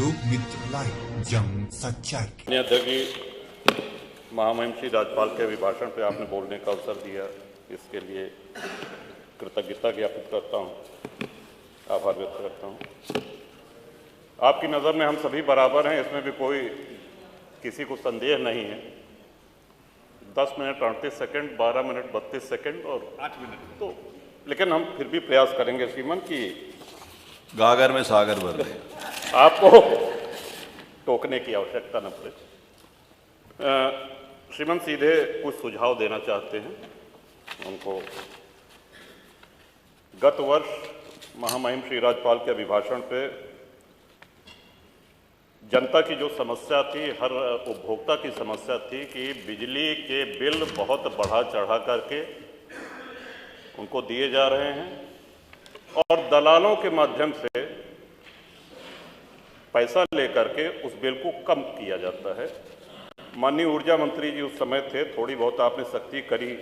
लोक मित्र लाइव जंग सच्चाई की। अध्यक्ष महामहिम श्री राज्यपाल के अभिभाषण पर आपने बोलने का अवसर दिया, इसके लिए कृतज्ञता ज्ञापित करता हूँ, आभार व्यक्त करता हूँ। आपकी नज़र में हम सभी बराबर हैं, इसमें भी कोई किसी को संदेह नहीं है। 10 मिनट 38 सेकंड, 12 मिनट 32 सेकंड और 8 मिनट, तो लेकिन हम फिर भी प्रयास करेंगे श्रीमान कि गागर में सागर भर दे, आपको टोकने की आवश्यकता न पड़े। श्रीमान सीधे कुछ सुझाव देना चाहते हैं उनको। गत वर्ष महामहिम श्री राज्यपाल के अभिभाषण पे जनता की जो समस्या थी, हर उपभोक्ता की समस्या थी कि बिजली के बिल बहुत बढ़ा चढ़ा करके उनको दिए जा रहे हैं और दलालों के माध्यम से पैसा लेकर के उस बिल को कम किया जाता है। माननीय ऊर्जा मंत्री जी उस समय थे, थोड़ी बहुत आपने सख्ती करी,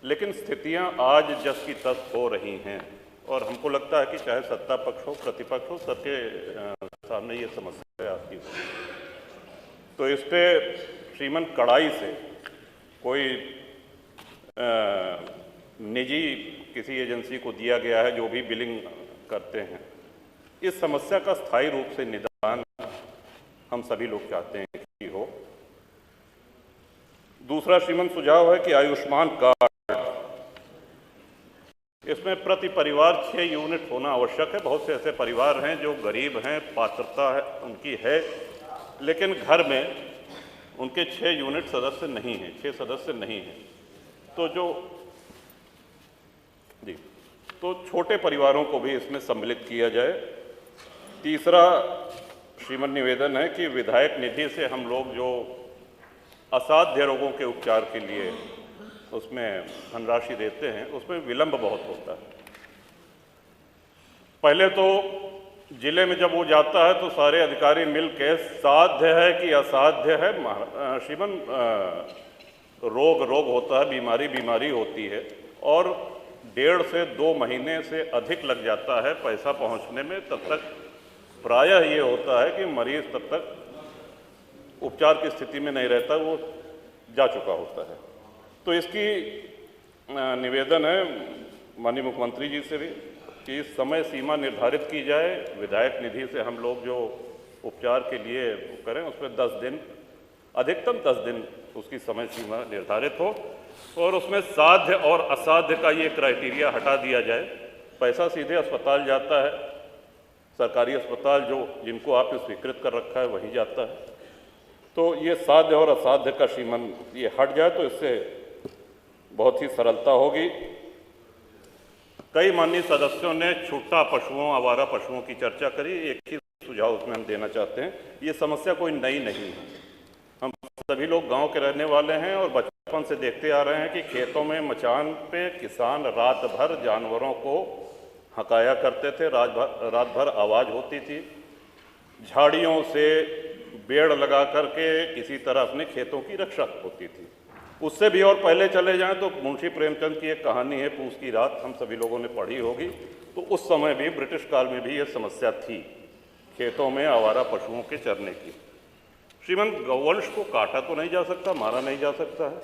लेकिन स्थितियां आज जस की तस हो रही हैं और हमको लगता है कि चाहे सत्ता पक्ष हो प्रतिपक्ष हो, सबके सामने ये समस्या आती है। तो इस पे श्रीमान कड़ाई से कोई निजी किसी एजेंसी को दिया गया है जो भी बिलिंग करते हैं, इस समस्या का स्थायी रूप से निदान हम सभी लोग चाहते हैं कि हो। दूसरा श्रीमान सुझाव है कि आयुष्मान कार्ड, इसमें प्रति परिवार 6 यूनिट होना आवश्यक है। बहुत से ऐसे परिवार हैं जो गरीब हैं, पात्रता है उनकी है, लेकिन घर में उनके 6 यूनिट सदस्य नहीं हैं, 6 सदस्य नहीं हैं। तो छोटे परिवारों को भी इसमें सम्मिलित किया जाए। तीसरा श्रीमान निवेदन है कि विधायक निधि से हम लोग जो असाध्य रोगों के उपचार के लिए उसमें धनराशि देते हैं, उसमें विलंब बहुत होता है। पहले तो जिले में जब वो जाता है तो सारे अधिकारी मिल के साध्य है कि असाध्य है, श्रीमान रोग होता है, बीमारी होती है और 1.5 से 2 महीने से अधिक लग जाता है पैसा पहुंचने में। तब तक प्रायः ये होता है कि मरीज तब तक उपचार की स्थिति में नहीं रहता, वो जा चुका होता है। तो इसकी निवेदन है माननीय मुख्यमंत्री जी से भी कि समय सीमा निर्धारित की जाए। विधायक निधि से हम लोग जो उपचार के लिए करें उसमें 10 दिन, अधिकतम 10 दिन उसकी समय सीमा निर्धारित हो और उसमें साध्य और असाध्य का ये क्राइटेरिया हटा दिया जाए। पैसा सीधे अस्पताल जाता है, सरकारी अस्पताल जो जिनको आपने स्वीकृत कर रखा है वहीं जाता है। तो ये साध्य और असाध्य का श्रीमान ये हट जाए तो इससे बहुत ही सरलता होगी। कई माननीय सदस्यों ने छुट्टा पशुओं, आवारा पशुओं की चर्चा करी। एक ही सुझाव उसमें हम देना चाहते हैं, ये समस्या कोई नई नहीं है। हम सभी लोग गांव के रहने वाले हैं और बचपन से देखते आ रहे हैं कि खेतों में मचान पे किसान रात भर जानवरों को हकाया करते थे, रात भर आवाज़ होती थी। झाड़ियों से बेड़ लगा करके किसी तरह अपने खेतों की रक्षा होती थी। उससे भी और पहले चले जाएं तो मुंशी प्रेमचंद की एक कहानी है पूस की रात, हम सभी लोगों ने पढ़ी होगी। तो उस समय भी ब्रिटिश काल में भी ये समस्या थी खेतों में आवारा पशुओं के चरने की। श्रीमान गौवंश को काटा तो नहीं जा सकता, मारा नहीं जा सकता है।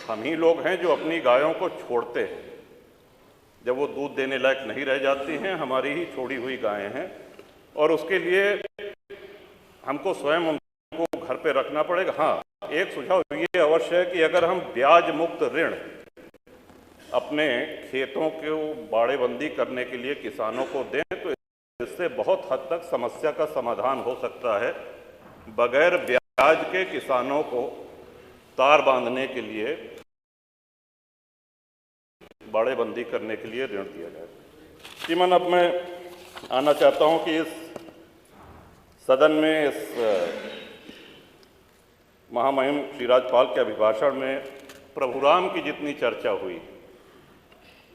हम ही लोग हैं जो अपनी गायों को छोड़ते हैं, जब वो दूध देने लायक नहीं रह जाती हैं, हमारी ही छोड़ी हुई गायें हैं और उसके लिए हमको स्वयं उनको घर पे रखना पड़ेगा। हाँ, एक सुझाव ये अवश्य है कि अगर हम ब्याज मुक्त ऋण अपने खेतों को बाड़ेबंदी करने के लिए किसानों को दें तो इससे बहुत हद तक समस्या का समाधान हो सकता है। बगैर ब्याज के किसानों को तार बांधने के लिए, बाड़ेबंदी करने के लिए ऋण दिया जाए। श्रीमान, अब मैं आना चाहता हूं कि इस सदन में इस महामहिम श्री राज्यपाल के अभिभाषण में प्रभुराम की जितनी चर्चा हुई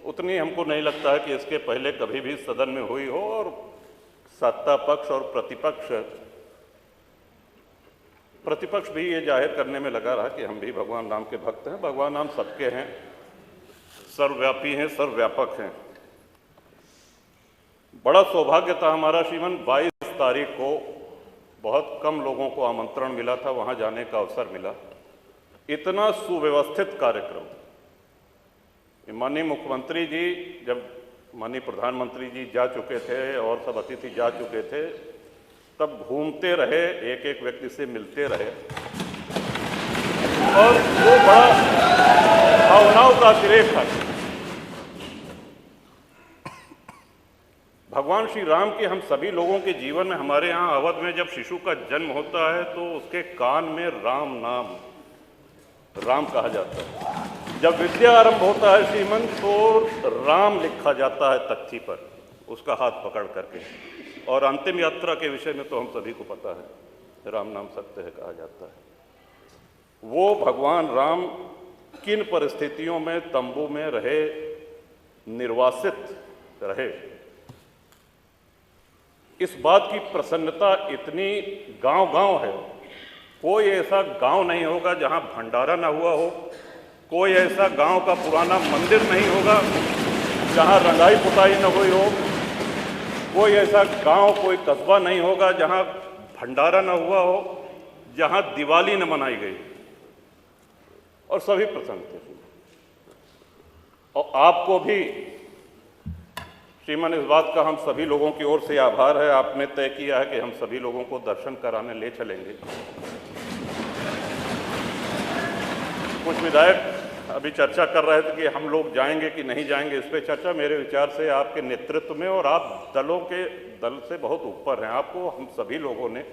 उतनी हमको नहीं लगता है कि इसके पहले कभी भी सदन में हुई हो। और सत्ता पक्ष और प्रतिपक्ष भी ये जाहिर करने में लगा रहा कि हम भी भगवान राम के भक्त हैं। भगवान राम सबके हैं, सर्वव्यापी हैं, सर्वव्यापक हैं। बड़ा सौभाग्य था हमारा श्रीमान 22 तारीख को बहुत कम लोगों को आमंत्रण मिला था, वहाँ जाने का अवसर मिला। इतना सुव्यवस्थित कार्यक्रम, माननीय मुख्यमंत्री जी जब माननीय प्रधानमंत्री जी जा चुके थे और सब अतिथि जा चुके थे, तब घूमते रहे, एक एक व्यक्ति से मिलते रहे और वो बड़ा भावनाओं का अतिरेक था। भगवान श्री राम के हम सभी लोगों के जीवन में, हमारे यहाँ अवध में जब शिशु का जन्म होता है तो उसके कान में राम नाम, राम कहा जाता है। जब विद्या आरंभ होता है श्रीमन, तो राम लिखा जाता है तख्ती पर, उसका हाथ पकड़ करके। और अंतिम यात्रा के विषय में तो हम सभी को पता है, राम नाम सत्य है कहा जाता है। वो भगवान राम किन परिस्थितियों में तंबू में रहे, निर्वासित रहे, इस बात की प्रसन्नता इतनी गांव-गांव है। कोई ऐसा गांव नहीं होगा जहां भंडारा ना हुआ हो, कोई ऐसा गांव का पुराना मंदिर नहीं होगा जहां रंगाई पुताई न हुई हो, कोई ऐसा गांव, कोई कस्बा नहीं होगा जहां भंडारा न हुआ हो, जहां दिवाली न मनाई गई। और सभी प्रसन्न थे। और आपको भी श्रीमान, इस बात का हम सभी लोगों की ओर से आभार है, आपने तय किया है कि हम सभी लोगों को दर्शन कराने ले चलेंगे। कुछ विधायक अभी चर्चा कर रहे थे कि हम लोग जाएंगे कि नहीं जाएंगे। इस पे चर्चा मेरे विचार से आपके नेतृत्व में, और आप दल से बहुत ऊपर हैं, आपको हम सभी लोगों ने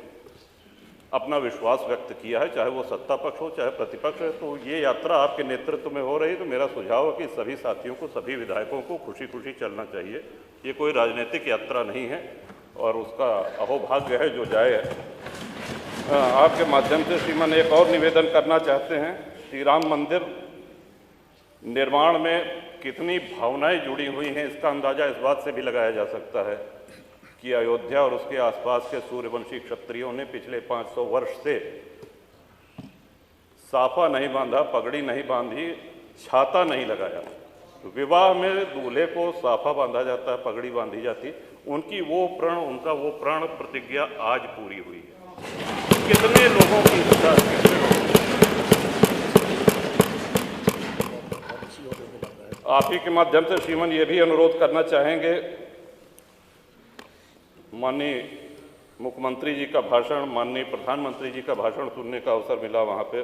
अपना विश्वास व्यक्त किया है, चाहे वो सत्ता पक्ष हो चाहे प्रतिपक्ष है। तो ये यात्रा आपके नेतृत्व में हो रही है, तो मेरा सुझाव है कि सभी साथियों को, सभी विधायकों को खुशी खुशी चलना चाहिए। ये कोई राजनीतिक यात्रा नहीं है और उसका अहोभाग्य है जो जाए। आपके माध्यम से श्रीमान एक और निवेदन करना चाहते हैं। श्री राम मंदिर निर्माण में कितनी भावनाएं जुड़ी हुई हैं, इसका अंदाजा इस बात से भी लगाया जा सकता है कि अयोध्या और उसके आसपास के सूर्यवंशी क्षत्रियों ने पिछले 500 वर्ष से साफा नहीं बांधा, पगड़ी नहीं बांधी, छाता नहीं लगाया। विवाह में दूल्हे को साफा बांधा जाता है, पगड़ी बांधी जाती। उनका वो प्रण प्रतिज्ञा आज पूरी हुई है। कितने लोगों की इच्छा, कितने लोगों आप ही के माध्यम से श्रीमान ये भी अनुरोध करना चाहेंगे, माननीय मुख्यमंत्री जी का भाषण, माननीय प्रधानमंत्री जी का भाषण सुनने का अवसर मिला। वहाँ पे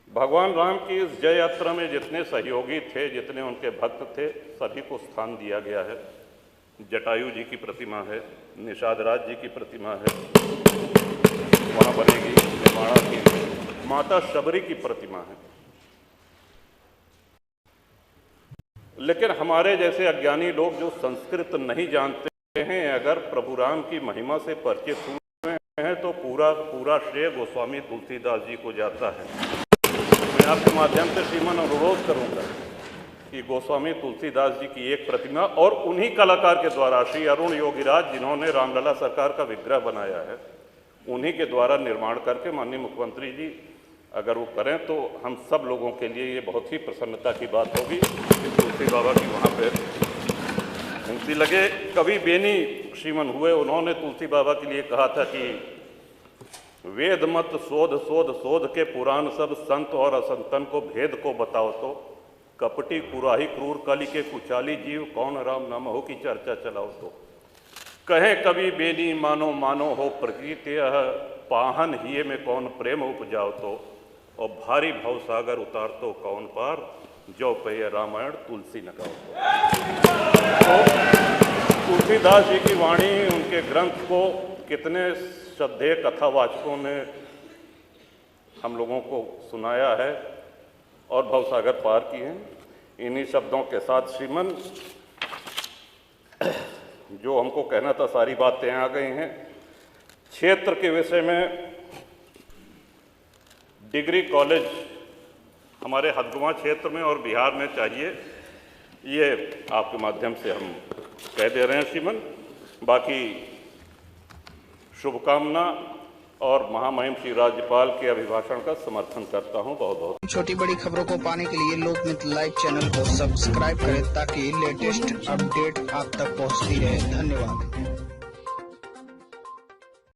भगवान राम की इस जय यात्रा में जितने सहयोगी थे, जितने उनके भक्त थे, सभी को स्थान दिया गया है। जटायु जी की प्रतिमा है, निषाद राज जी की प्रतिमा है, वहाँ बनेगी निर्माणा की माता शबरी की प्रतिमा है। लेकिन हमारे जैसे अज्ञानी लोग जो संस्कृत नहीं जानते हैं, अगर प्रभु राम की महिमा से परिचित हुए हैं तो पूरा श्रेय गोस्वामी तुलसीदास जी को जाता है। मैं आपके माध्यम से श्रीमान अनुरोध करूंगा कि गोस्वामी तुलसीदास जी की एक प्रतिमा, और उन्हीं कलाकार के द्वारा, श्री अरुण योगीराज जिन्होंने रामलला सरकार का विग्रह बनाया है, उन्हीं के द्वारा निर्माण करके माननीय मुख्यमंत्री जी अगर वो करें तो हम सब लोगों के लिए ये बहुत ही प्रसन्नता की बात होगी कि तुलसी बाबा की वहाँ पे मुक्ति लगे। कवि बेनी श्रीमन हुए, उन्होंने तुलसी बाबा के लिए कहा था कि वेद मत शोध शोध शोध के पुराण सब, संत और असंतन को भेद को बताओ तो, कपटी कुराही क्रूर कली के कुचाली जीव, कौन राम नाम हो की चर्चा चलाओ तो। कहे कवि बेनी मानो मानो हो प्रकृति, पाहन हिये में कौन प्रेम उपजाओ तो, और भारी भव सागर उतार तो कौन पार, जो पे रामायण तुलसी न गाओ तो। तुलसीदास जी की वाणी, उनके ग्रंथ को कितने श्रद्धेय कथावाचकों ने हम लोगों को सुनाया है और भवसागर पार किए हैं। इन्हीं शब्दों के साथ श्रीमन जो हमको कहना था सारी बातें आ गई हैं। क्षेत्र के विषय में डिग्री कॉलेज हमारे हदगुआ क्षेत्र में और बिहार में चाहिए, ये आपके माध्यम से हम कह दे रहे हैं श्रीमन। बाकी शुभकामना और महामहिम श्री राज्यपाल के अभिभाषण का समर्थन करता हूं। बहुत बहुत छोटी बड़ी खबरों को पाने के लिए लोकमित्र लाइव चैनल को सब्सक्राइब करें ताकि लेटेस्ट अपडेट आप तक पहुंचती रहे। धन्यवाद।